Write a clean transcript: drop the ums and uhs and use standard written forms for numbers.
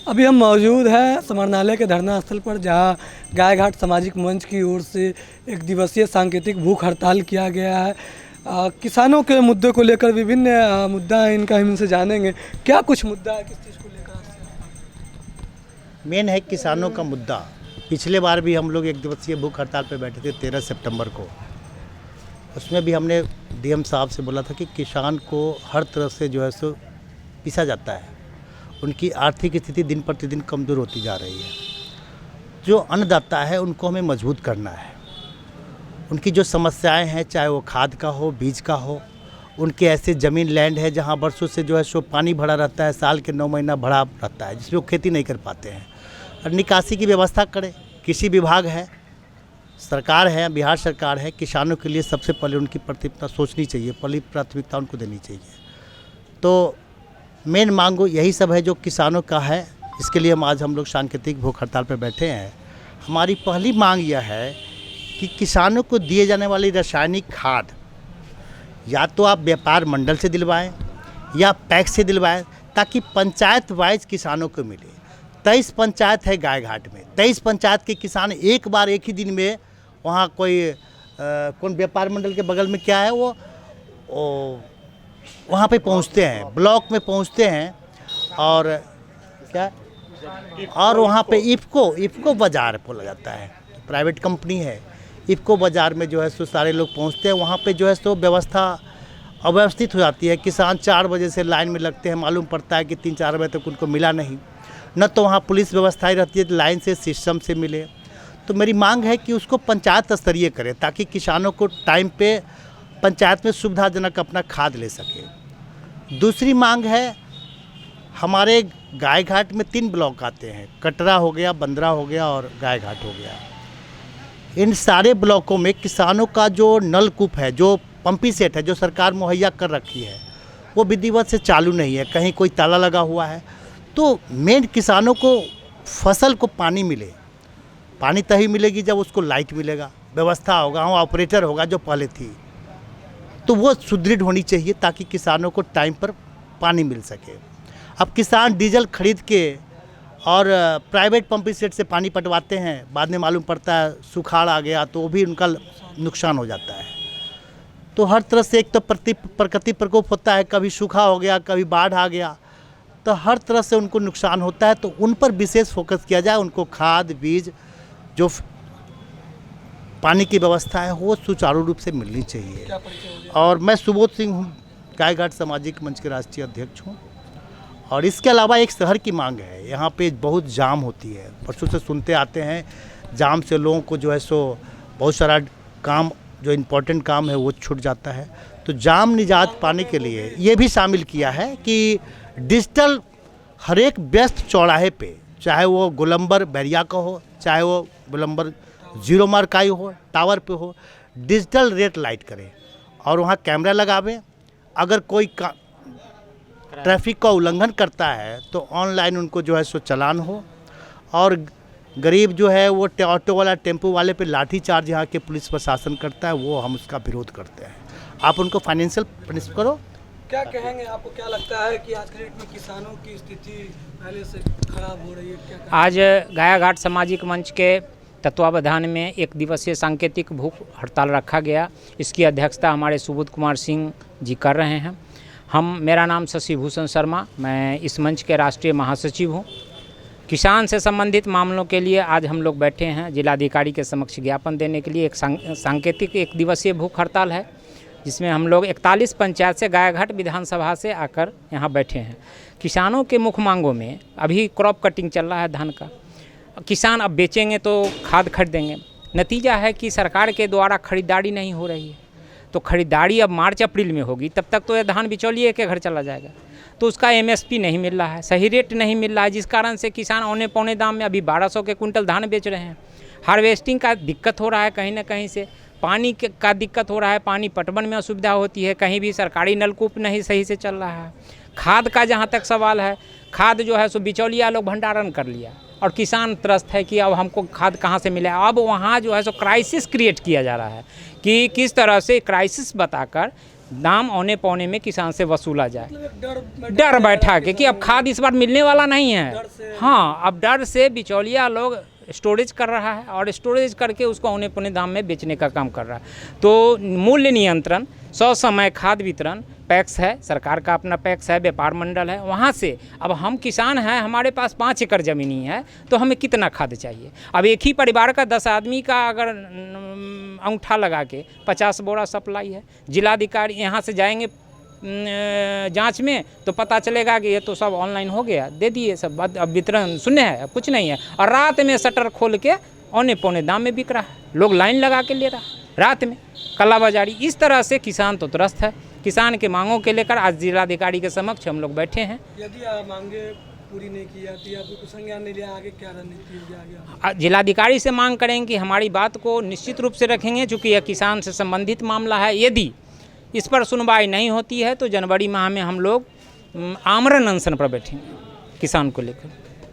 अभी हम मौजूद हैं समरनालय के धरना स्थल पर, जहां गाय घाट सामाजिक मंच की ओर से एक दिवसीय सांकेतिक भूख हड़ताल किया गया है। किसानों के मुद्दे को लेकर विभिन्न मुद्दा है, इनका हम इनसे जानेंगे क्या कुछ मुद्दा है, किस चीज़ को लेकर। मेन है किसानों का मुद्दा। पिछले बार भी हम लोग एक दिवसीय भूख हड़ताल पर बैठे थे 13 सितंबर को। उसमें भी हमने डीएम साहब से बोला था कि किसान को हर तरह से जो है सो पीसा जाता है, उनकी आर्थिक स्थिति दिन प्रतिदिन कमज़ोर होती जा रही है। जो अन्नदाता है उनको हमें मजबूत करना है। उनकी जो समस्याएं हैं, चाहे वो खाद का हो, बीज का हो, उनके ऐसे ज़मीन लैंड है जहां वर्षों से जो है सो पानी भरा रहता है, साल के 9 महीना भरा रहता है, जिसमें वो खेती नहीं कर पाते हैं। और निकासी की व्यवस्था करें। कृषि विभाग है, सरकार है, बिहार सरकार है, किसानों के लिए सबसे पहले उनकी प्राथमिकता सोचनी चाहिए, पहली प्राथमिकता उनको देनी चाहिए। तो मेन मांग यही सब है जो किसानों का है। इसके लिए आज हम लोग सांकेतिक भूख हड़ताल पर बैठे हैं। हमारी पहली मांग यह है कि किसानों को दिए जाने वाली रासायनिक खाद या तो आप व्यापार मंडल से दिलवाएं या पैक्स से दिलवाएं, ताकि पंचायत वाइज किसानों को मिले। 23 पंचायत है गाय घाट में। 23 पंचायत के किसान एक बार एक ही दिन में वहाँ कोई कौन व्यापार मंडल के बगल में क्या है वो वहाँ पे पहुँचते हैं, ब्लॉक में पहुँचते हैं, और क्या और वहाँ पे इफ़को बाज़ार बोला जाता है, प्राइवेट कंपनी है। इफ़को बाज़ार में जो है सो सारे लोग पहुँचते हैं। वहाँ पे जो है सो व्यवस्था अव्यवस्थित हो जाती है। किसान 4 बजे से लाइन में लगते हैं, मालूम पड़ता है कि 3-4 बजे तक उनको मिला नहीं। न तो वहाँ पुलिस व्यवस्थाएं रहती है लाइन से, सिस्टम से मिले। तो मेरी मांग है कि उसको पंचायत स्तरीय करें, ताकि किसानों को टाइम पे पंचायत में सुविधाजनक अपना खाद ले सके। दूसरी मांग है, हमारे गाय घाट में 3 ब्लॉक आते हैं, कटरा हो गया, बंदरा हो गया और गाय घाट हो गया। इन सारे ब्लॉकों में किसानों का जो नलकूप है, जो पंपी सेट है, जो सरकार मुहैया कर रखी है, वो विधिवत से चालू नहीं है, कहीं कोई ताला लगा हुआ है। तो मेन किसानों को फसल को पानी मिले। पानी तभी मिलेगी जब उसको लाइट मिलेगा, व्यवस्था होगा, वहाँ ऑपरेटर होगा जो पहले थी, तो वो सुदृढ़ होनी चाहिए, ताकि किसानों को टाइम पर पानी मिल सके। अब किसान डीजल खरीद के और प्राइवेट पंपिंग सेट से पानी पटवाते हैं, बाद में मालूम पड़ता है सुखाड़ आ गया तो भी उनका नुकसान हो जाता है। तो हर तरह से एक तो प्रकृति प्रकोप होता है, कभी सूखा हो गया, कभी बाढ़ आ गया, तो हर तरह से उनको नुकसान होता है। तो उन पर विशेष फोकस किया जाए, उनको खाद, बीज, जो पानी की व्यवस्था है वो सुचारू रूप से मिलनी चाहिए। और मैं सुबोध सिंह हूँ, गाय घाट सामाजिक मंच के राष्ट्रीय अध्यक्ष हूँ। और इसके अलावा एक शहर की मांग है, यहाँ पे बहुत जाम होती है, परसों से सुनते आते हैं, जाम से लोगों को जो है सो बहुत सारा काम, जो इम्पोर्टेंट काम है वो छूट जाता है। तो जाम निजात पाने के लिए ये भी शामिल किया है कि डिजिटल हर एक व्यस्त चौराहे पे, चाहे वो गोलंबर बैरिया का हो, चाहे वो गोलंबर 0 मार्क आई हो, टावर पे हो, डिजिटल रेट लाइट करें और वहाँ कैमरा लगावें। अगर कोई ट्रैफिक का उल्लंघन करता है तो ऑनलाइन उनको जो है सो चालान हो। और गरीब जो है वो ऑटो वाला, टेम्पो वाले पे लाठी चार्ज यहाँ के पुलिस प्रशासन करता है, वो हम उसका विरोध करते हैं। आप उनको फाइनेंशियल पनिश करो। क्या कहेंगे, आपको क्या लगता है कि आज के डेट में किसानों की स्थिति पहले से खराब हो रही है? क्या आज गाय घाट सामाजिक मंच के तत्वावधान में एक दिवसीय सांकेतिक भूख हड़ताल रखा गया। इसकी अध्यक्षता हमारे सुबोध कुमार सिंह जी कर रहे हैं। मेरा नाम शशि भूषण शर्मा, मैं इस मंच के राष्ट्रीय महासचिव हूँ। किसान से संबंधित मामलों के लिए आज हम लोग बैठे हैं जिलाधिकारी के समक्ष ज्ञापन देने के लिए। एक सांकेतिक एक दिवसीय भूख हड़ताल है, जिसमें हम लोग 41 पंचायत से गाय घाट विधानसभा से आकर यहाँ बैठे हैं। किसानों के मुख्य मांगों में अभी क्रॉप कटिंग चल रहा है धान का। किसान अब बेचेंगे तो खाद खरीदेंगे। नतीजा है कि सरकार के द्वारा खरीदारी नहीं हो रही है, तो खरीदारी अब मार्च अप्रैल में होगी, तब तक तो ये धान बिचौलिए के घर चला जाएगा। तो उसका एमएसपी नहीं मिल रहा है, सही रेट नहीं मिल रहा है, जिस कारण से किसान औने पौने दाम में अभी 1200 के कुंटल धान बेच रहे हैं। हार्वेस्टिंग का दिक्कत हो रहा है, कहीं ना कहीं से पानी का दिक्कत हो रहा है, पानी पटवन में असुविधा होती है, कहीं भी सरकारी नलकूप नहीं सही से चल रहा है। खाद का जहाँ तक सवाल है, खाद जो है सो बिचौलिया लोग भंडारण कर लिया और किसान त्रस्त है कि अब हमको खाद कहाँ से मिले। अब वहाँ जो है सो क्राइसिस क्रिएट किया जा रहा है कि किस तरह से क्राइसिस बताकर दाम औने पौने में किसान से वसूला जाए। मतलब डर बैठा के कि अब खाद इस बार मिलने वाला नहीं है। हाँ, अब डर से बिचौलिया लोग स्टोरेज कर रहा है और स्टोरेज करके उसको औने पौने दाम में बेचने का काम कर रहा है। तो मूल्य नियंत्रण, समय खाद वितरण, पैक्स है, सरकार का अपना पैक्स है, व्यापार मंडल है, वहाँ से अब हम किसान हैं, हमारे पास 5 एकड़ ज़मीनी है, तो हमें कितना खाद चाहिए। अब एक ही परिवार का 10 आदमी का अगर अंगूठा लगा के 50 बोरा सप्लाई है, जिलाधिकारी यहाँ से जाएंगे जांच में तो पता चलेगा कि ये तो सब ऑनलाइन हो गया, दे दिए सब, अब वितरण शून्य है, अब कुछ नहीं है। और रात में शटर खोल के औने पौने दाम में बिक रहा है, लोग लाइन लगा के ले रहा है रात में, कालाबाजारी। इस तरह से किसान तो त्रस्त है। किसान के मांगों के लेकर आज जिलाधिकारी के समक्ष हम लोग बैठे हैं। यदि मांगे पूरी नहीं की जाती, आपको कुछ संज्ञान नहीं लिया, आगे क्या रणनीति होगी आगे? जिलाधिकारी से मांग करेंगे कि हमारी बात को निश्चित रूप से रखेंगे, चूँकि यह किसान से संबंधित मामला है। यदि इस पर सुनवाई नहीं होती है तो जनवरी माह में हम लोग आमरण अनशन पर बैठेंगे किसान को लेकर।